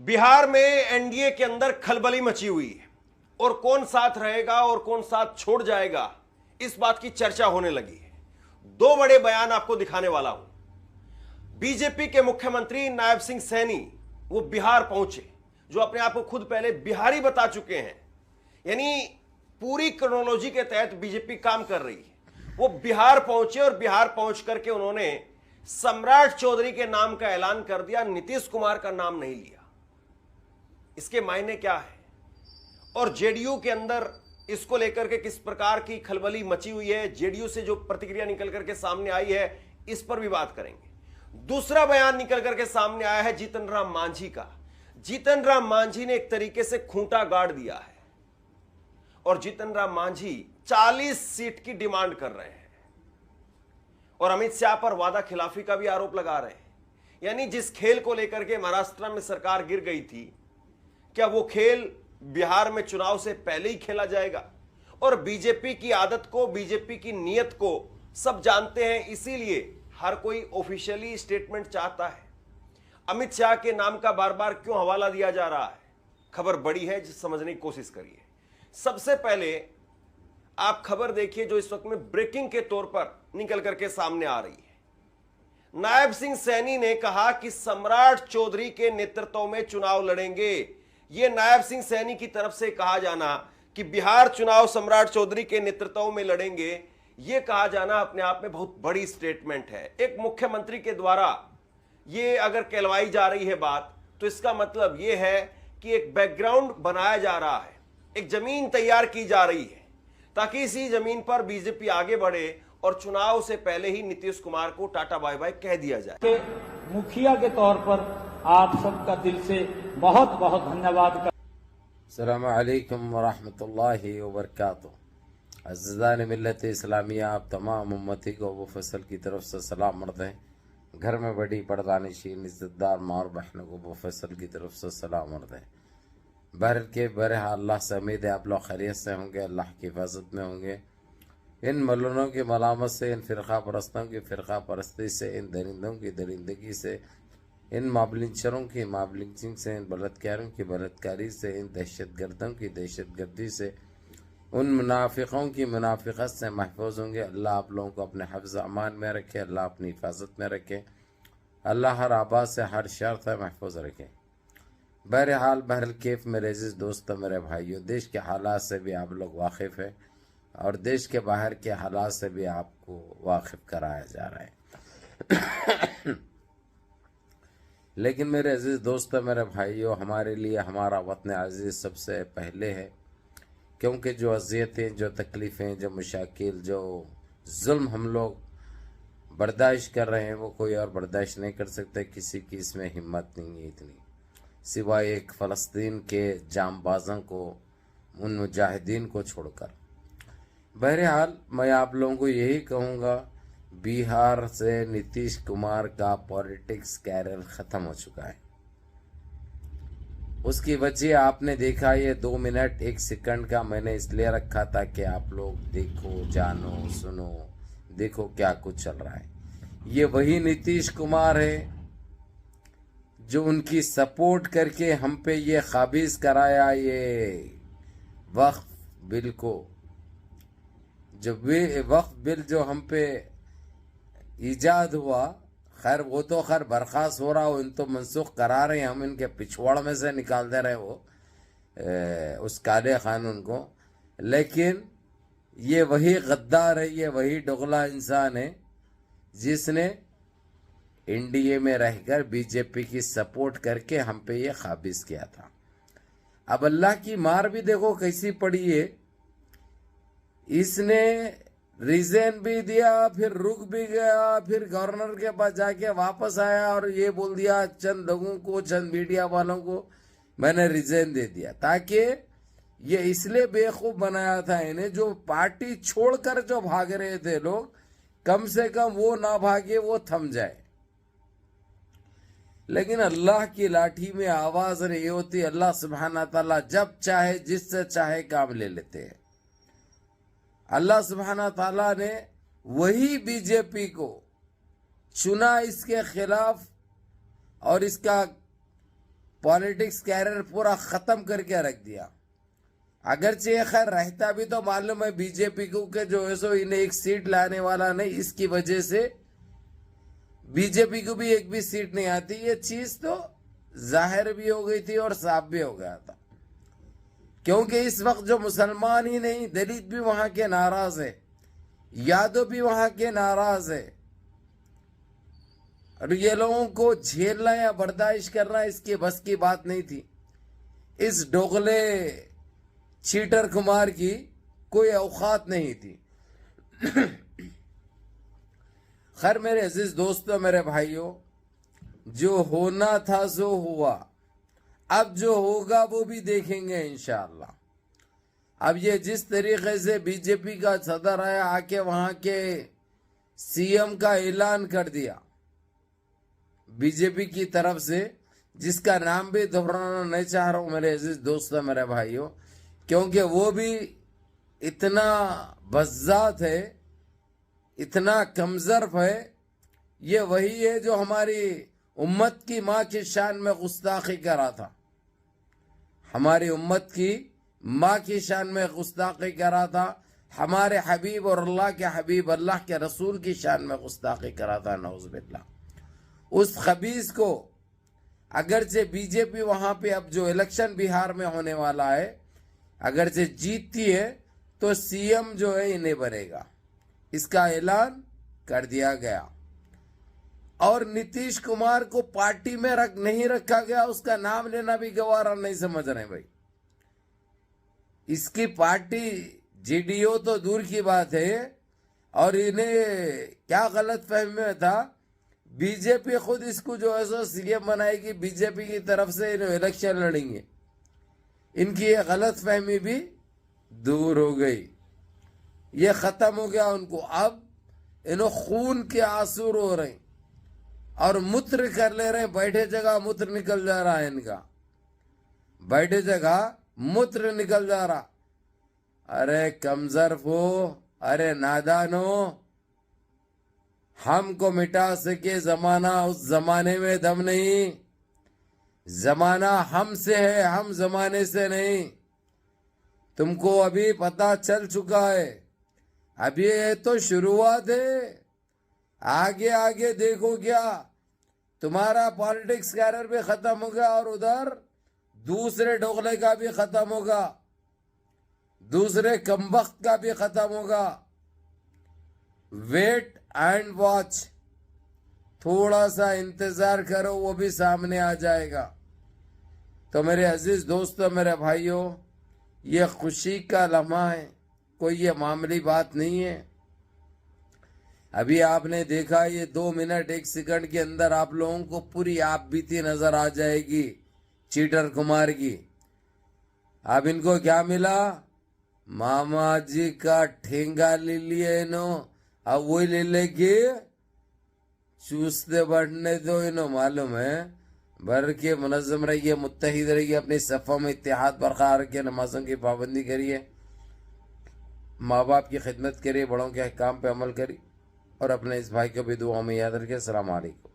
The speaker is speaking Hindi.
बिहार में एनडीए के अंदर खलबली मची हुई है और कौन साथ रहेगा और कौन साथ छोड़ जाएगा, इस बात की चर्चा होने लगी है। दो बड़े बयान आपको दिखाने वाला हूं। बीजेपी के मुख्यमंत्री नायब सिंह सैनी वो बिहार पहुंचे, जो अपने आप को खुद पहले बिहारी बता चुके हैं, यानी पूरी क्रोनोलॉजी के तहत बीजेपी काम कर रही है। वो बिहार पहुंचे और बिहार पहुंच करके उन्होंने सम्राट चौधरी के नाम का ऐलान कर दिया, नीतीश कुमार का नाम नहीं लिया। इसके मायने क्या है और जेडीयू के अंदर इसको लेकर के किस प्रकार की खलबली मची हुई है, जेडीयू से जो प्रतिक्रिया निकल करके सामने आई है, इस पर भी बात करेंगे। दूसरा बयान निकल करके सामने आया है जीतन राम मांझी का। जीतन राम मांझी ने एक तरीके से खूंटा गाड़ दिया है और जीतन राम मांझी 40 सीट की डिमांड कर रहे हैं और अमित शाह पर वादा खिलाफी का भी आरोप लगा रहे हैं। यानी जिस खेल को लेकर के महाराष्ट्र में सरकार गिर गई थी, क्या वो खेल बिहार में चुनाव से पहले ही खेला जाएगा? और बीजेपी की आदत को, बीजेपी की नीयत को सब जानते हैं, इसीलिए हर कोई ऑफिशियली स्टेटमेंट चाहता है। अमित शाह के नाम का बार बार क्यों हवाला दिया जा रहा है? खबर बड़ी है, जिसे समझने की कोशिश करिए। सबसे पहले आप खबर देखिए जो इस वक्त में ब्रेकिंग के तौर पर निकल करके सामने आ रही है। नायब सिंह सैनी ने कहा कि सम्राट चौधरी के नेतृत्व में चुनाव लड़ेंगे। यह नायब सिंह सैनी की तरफ से कहा जाना कि बिहार चुनाव सम्राट चौधरी के नेतृत्व में लड़ेंगे, यह कहा जाना अपने आप में बहुत बड़ी स्टेटमेंट है। एक मुख्यमंत्री के द्वारा यह अगर कहलवाई जा रही है बात, तो इसका मतलब यह है कि एक बैकग्राउंड बनाया जा रहा है, एक जमीन तैयार की जा रही है ताकि इसी जमीन पर बीजेपी आगे बढ़े और चुनाव से पहले ही नीतीश कुमार को टाटा बाय बाय कह दिया जाए। मुखिया के तौर पर आप सबका दिल से बहुत बहुत धन्यवाद। अस्सलामु अलैकुम वरहमतुल्लाहि वबरकातुहू। अज़ीज़ान मिल्लत इस्लामिया, आप तमाम उम्मती को अबू फसल की तरफ से सलाम अर्ज़ है। घर में बड़ी पर्दानिशीन इज़्ज़तदार माँ और बहनों को अबू फसल की तरफ से सलाम अर्ज़ है। बहरहाल अल्लाह से उम्मीद है आप लोग खैरियत से होंगे, अल्लाह की हिफाजत में होंगे। इन मलूनों की मलामत से, इन फ़िरक़ा परस्तों की फ़िरक़ा परस्ती से, इन दरिंदों की दरिंदगी से, इन माबलिंचरों की माबलिंचिंग से, इन बलात्कारों की बलात्कारी से, इन दहशतगर्दों की दहशतगर्दी से, उन मुनाफिकों की मुनाफिकत से महफूज होंगे। अल्लाह आप लोगों को अपने हिफ्ज़ अमान में रखे, अल्लाह अपनी हिफाजत में रखे, अल्लाह हर आबाद से, हर शर से महफूज रखे। बहरहाल बहरकेफ मेरे अज़ीज़ दोस्तों, मेरे भाइयों, देश के हालात से भी आप लोग वाकिफ़ है और देश के बाहर के हालात से भी आपको वाकिफ़ कराया जा रहा है। लेकिन मेरे अज़ीज़ दोस्तों, मेरे भाइयों, हमारे लिए हमारा वतन अज़ीज़ सबसे पहले है, क्योंकि जो अज़ियतें, जो तकलीफ़ें, जो मुशाकिल, जो जुल्म हम लोग बर्दाश्त कर रहे हैं, वो कोई और बर्दाश्त नहीं कर सकते। किसी की इसमें हिम्मत नहीं है इतनी, सिवाय एक फ़लस्तीन के जांबाज़ों को, उन मुजाहिदीन को छोड़कर। बहरहाल मैं आप लोगों को यही कहूँगा, बिहार से नीतीश कुमार का पॉलिटिक्स कैरियर ख़त्म हो चुका है। उसकी वजह आपने देखा, ये 2 मिनट 1 सेकंड का मैंने इसलिए रखा था कि आप लोग देखो, जानो, सुनो, देखो क्या कुछ चल रहा है। ये वही नीतीश कुमार है जो उनकी सपोर्ट करके हम पे ये खाबिज कराया, ये वक्फ बिल को, जो वक्फ बिल जो हम पे ईजाद हुआ, खैर वो तो खैर बर्खास्त हो रहा हो, इन तो मनसूख करा रहे हैं, हम इनके पिछवाड़ में से निकाल दे रहे हैं वो उस काले कानून को। लेकिन ये वही गद्दार है, ये वही दोगला इंसान है जिसने एनडीए में रहकर बीजेपी की सपोर्ट करके हम पे ये खाबिज किया था। अब अल्लाह की मार भी देखो कैसी पड़ी है। इसने रीजन भी दिया, फिर रुक भी गया, फिर गवर्नर के पास जाके वापस आया और ये बोल दिया चंद लोगों को, चंद मीडिया वालों को मैंने रीजन दे दिया, ताकि ये इसलिए बेवकूफ बनाया था इन्हें, जो पार्टी छोड़कर जो भाग रहे थे लोग, कम से कम वो ना भागे, वो थम जाए। लेकिन अल्लाह की लाठी में आवाज नहीं होती। अल्लाह सुब्हाना ताला जब चाहे, जिससे चाहे काम ले लेते हैं। अल्लाह सुब्हाना ताला ने वही बीजेपी को चुना इसके खिलाफ और इसका पॉलिटिक्स कैरियर पूरा खत्म करके रख दिया। अगरचे ये खैर रहता भी तो मालूम है बीजेपी को के जो है सो इन्हें एक सीट लाने वाला नहीं, इसकी वजह से बीजेपी को भी एक भी सीट नहीं आती। ये चीज तो जाहिर भी हो गई थी और साफ भी हो गया था, क्योंकि इस वक्त जो मुसलमान ही नहीं, दलित भी वहां के नाराज है, यादव भी वहां के नाराज है, और ये लोगों को झेलना या बर्दाश्त करना इसके बस की बात नहीं थी। इस डोगले चीटर कुमार की कोई औकात नहीं थी। खैर मेरे अजीज दोस्तों, मेरे भाइयों, जो होना था सो हुआ, अब जो होगा वो भी देखेंगे इंशाअल्लाह। अब ये जिस तरीके से बीजेपी का सदर आया, आके वहां के सीएम का ऐलान कर दिया बीजेपी की तरफ से, जिसका नाम भी दोहराना नहीं चाह रहा हूं मेरे अजीज दोस्तों, मेरे भाइयों, क्योंकि वो भी इतना बज़्ज़ात है, इतना कमजर्फ है। ये वही है जो हमारी उम्मत की माँ की शान में गुस्ताखी करा था, हमारी उम्मत की माँ की शान में गुस्ताखी करा था, हमारे हबीब और अल्लाह के हबीब, अल्लाह के रसूल की शान में गुस्ताखी करा था। नौज़ुबिल्लाह। उस खबीस को अगरचे बीजेपी वहां पे अब जो इलेक्शन बिहार में होने वाला है, अगरचे जीतती है तो सीएम जो है इन्हें बनेगा, इसका ऐलान कर दिया गया। और नीतीश कुमार को पार्टी में नहीं रखा गया, उसका नाम लेना भी गवारा नहीं समझ रहे भाई। इसकी पार्टी जेडीयू तो दूर की बात है, और इन्हें क्या गलत फहमी में था, बीजेपी खुद इसको जो है सो सीएम बनाएगी, बीजेपी की तरफ से इन्हें इलेक्शन लड़ेंगे। इनकी ये गलत फहमी भी दूर हो गई, ये खत्म हो गया उनको। अब इन्हों खून के आंसू रो रहे हैं और मूत्र कर ले रहे हैं, बैठे जगह मूत्र निकल जा रहा है इनका, बैठे जगह मूत्र निकल जा रहा। अरे कमजोर हो, अरे नादान हो, हमको मिटा सके जमाना, उस जमाने में दम नहीं। जमाना हमसे है, हम जमाने से नहीं। तुमको अभी पता चल चुका है, अभी ये तो शुरुआत है, आगे आगे देखो क्या। तुम्हारा पॉलिटिक्स कैरियर भी खत्म होगा और उधर दूसरे डोगले का भी खत्म होगा, दूसरे कमबख्त का भी खत्म होगा। वेट एंड वॉच, थोड़ा सा इंतजार करो, वो भी सामने आ जाएगा। तो मेरे अजीज दोस्तों, मेरे भाइयों, ये खुशी का लम्हा है, कोई ये मामूली बात नहीं है। अभी आपने देखा, ये 2 मिनट 1 सेकंड के अंदर आप लोगों को पूरी आप बीती नजर आ जाएगी चीटर कुमार की। अब इनको क्या मिला, मामा जी का ठेंगा ले लिए इन्हों, अब वही ले लेके चूसते बढ़ने दो। इन्हों मालूम है, भर के मुनज़्ज़म रहिए, मुत्तहिद रहिए, अपनी सफ़ों में इत्तेहाद बरकरार रखिए, नमाजों की पाबंदी करिए, माँ बाप की खिदमत करिए, बड़ों के अहकाम पे अमल करिए, और अपने इस भाई को भी दुआ में याद रखिए। अस्सलाम वालेकुम।